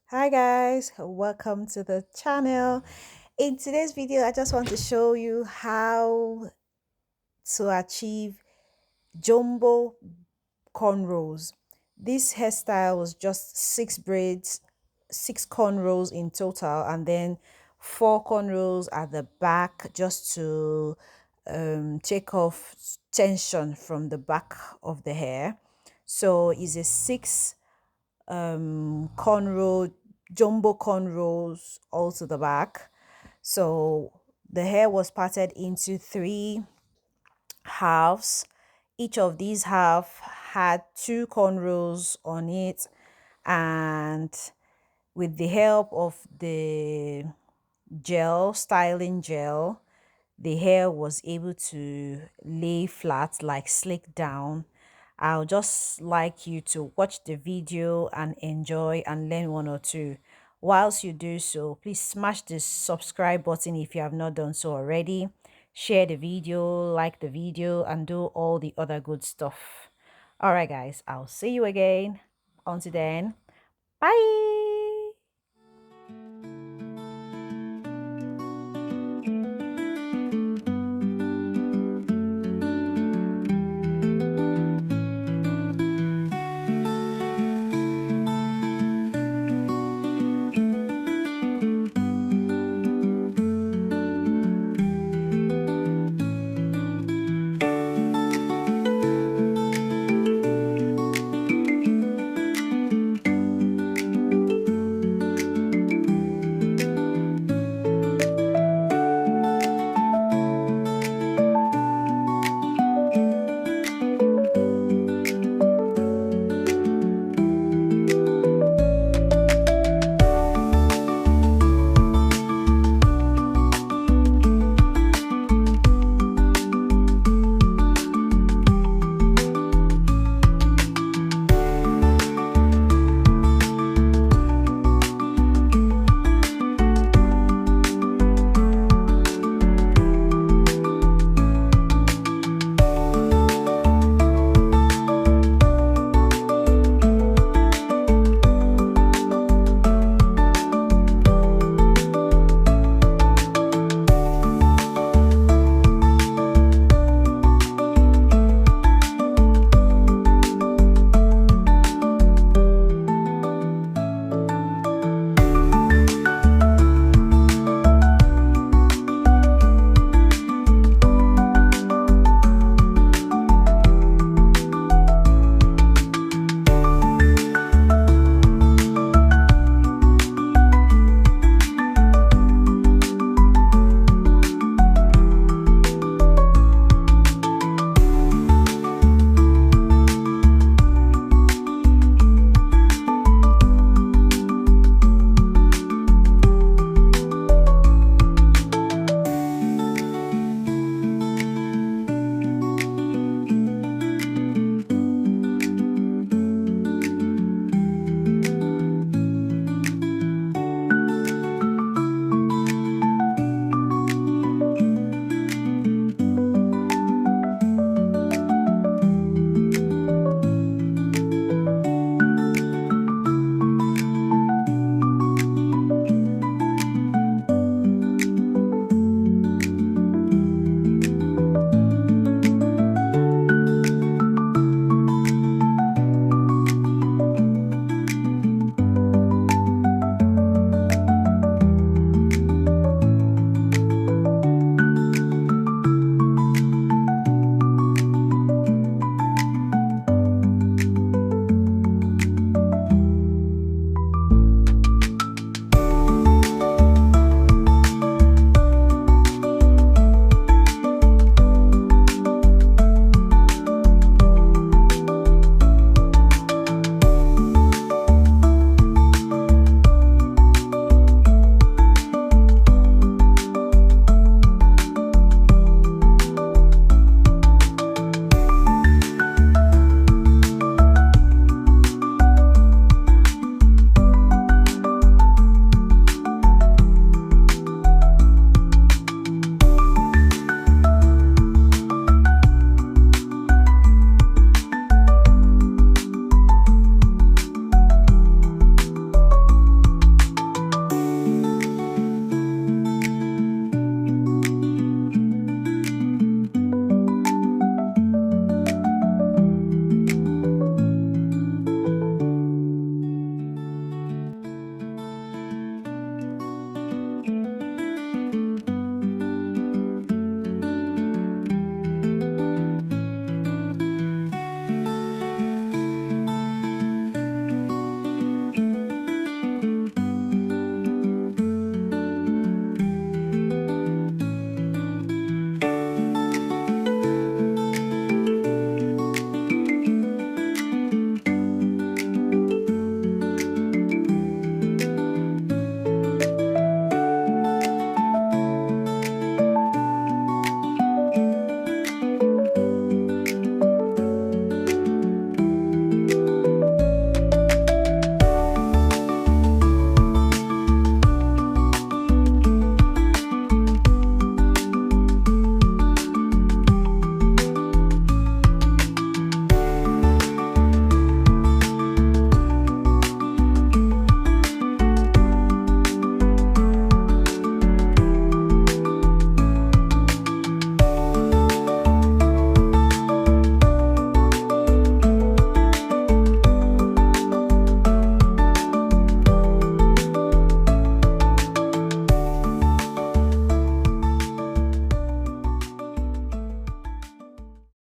Hi guys, welcome to the channel. In today's video, I just want to show you how to achieve jumbo cornrows. This hairstyle was just 6 braids, 6 cornrows in total, and then 4 cornrows at the back just to take off tension from the back of the hair. So it's a six cornrow, jumbo cornrows all to the back. So the hair was parted into 3 halves. Each of these half had 2 cornrows on it, and with the help of the styling gel, the hair was able to lay flat, like slick down. I'll just like you to watch the video and enjoy and learn one or two. Whilst you do so, please smash the subscribe button if you have not done so already. Share the video, like the video, and do all the other good stuff. All right, guys, I'll see you again. Until then, bye.